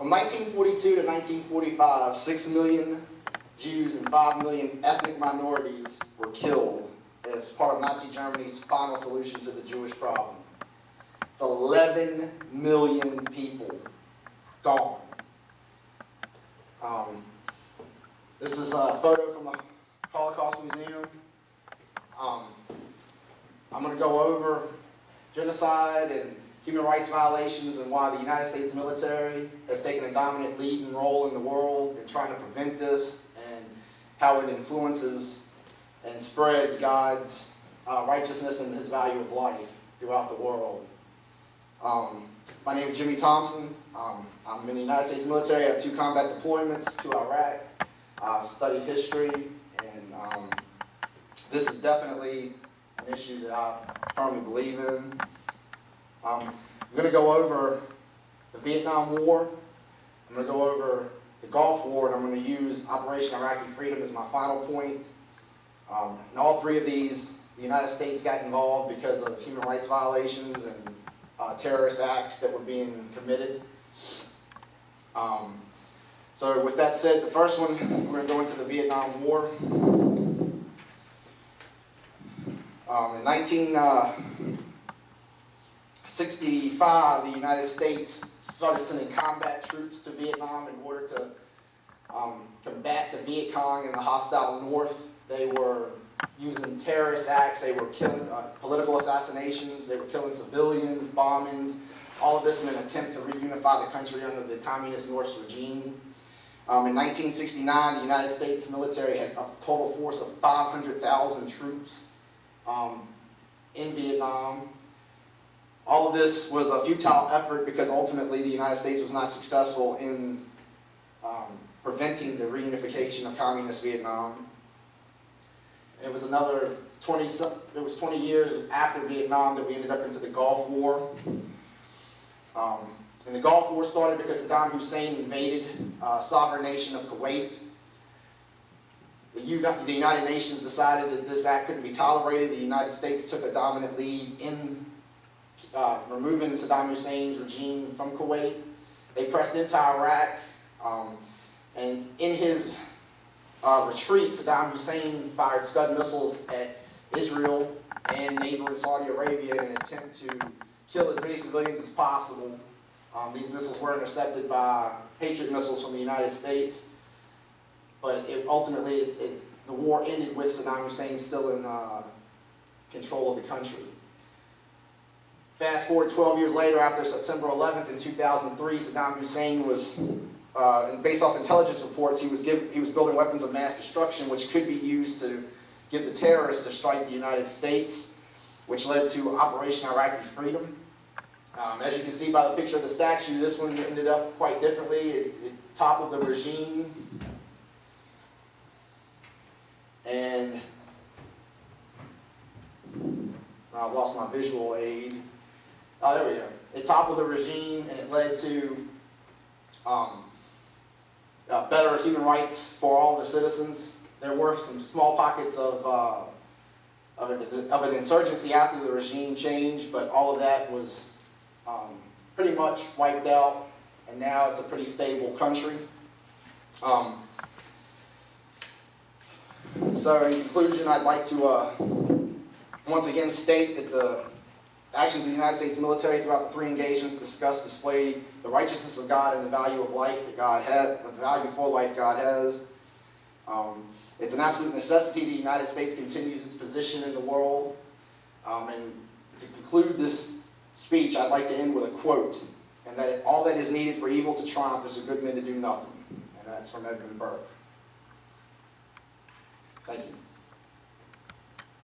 From 1942 to 1945, 6 million Jews and 5 million ethnic minorities were killed as part of Nazi Germany's final solution to the Jewish problem. It's 11 million people gone. This is a photo from the Holocaust Museum. I'm going to go over genocide and human rights violations and why the United States military has taken a dominant leading role in the world in trying to prevent this, and how it influences and spreads God's righteousness and His value of life throughout the world. My name is Jimmy Thompson. I'm in the United States military. I have 2 combat deployments to Iraq. I've studied history, and this is definitely an issue that I firmly believe in. I'm going to go over the Vietnam War. I'm going to go over the Gulf War, and I'm going to use Operation Iraqi Freedom as my final point. In all 3 of these, the United States got involved because of human rights violations and terrorist acts that were being committed. So with that said, the first one, we're going to go into the Vietnam War. In 1965, the United States started sending combat troops to Vietnam in order to combat the Viet Cong in the hostile North. They were using terrorist acts, they were killing political assassinations, they were killing civilians, bombings, all of this in an attempt to reunify the country under the communist North regime. In 1969, the United States military had a total force of 500,000 troops in Vietnam. All of this was a futile effort because ultimately the United States was not successful in preventing the reunification of communist Vietnam. And it was another 20 years after Vietnam that we ended up into the Gulf War. And the Gulf War started because Saddam Hussein invaded sovereign nation of Kuwait. The United Nations decided that this act couldn't be tolerated. The United States took a dominant lead in removing Saddam Hussein's regime from Kuwait. They pressed into Iraq, and in his retreat, Saddam Hussein fired Scud missiles at Israel and neighboring Saudi Arabia in an attempt to kill as many civilians as possible. These missiles were intercepted by Patriot missiles from the United States, but ultimately the war ended with Saddam Hussein still in control of the country. Fast forward 12 years later, after September 11th in 2003, Saddam Hussein was, based off intelligence reports, he was building weapons of mass destruction which could be used to give the terrorists to strike the United States, which led to Operation Iraqi Freedom. As you can see by the picture of the statue, this one ended up quite differently. It toppled the regime, and I've lost my visual aid. Oh, there we go. It toppled the regime, and it led to better human rights for all the citizens. There were some small pockets of an insurgency after the regime changed, but all of that was pretty much wiped out, and now it's a pretty stable country. So in conclusion, I'd like to once again state that the actions of the United States military throughout the 3 engagements displayed the righteousness of God and the value of life that God has, the value for life God has. It's an absolute necessity the United States continues its position in the world. And to conclude this speech, I'd like to end with a quote, and that all that is needed for evil to triumph is for good men to do nothing. And that's from Edmund Burke. Thank you.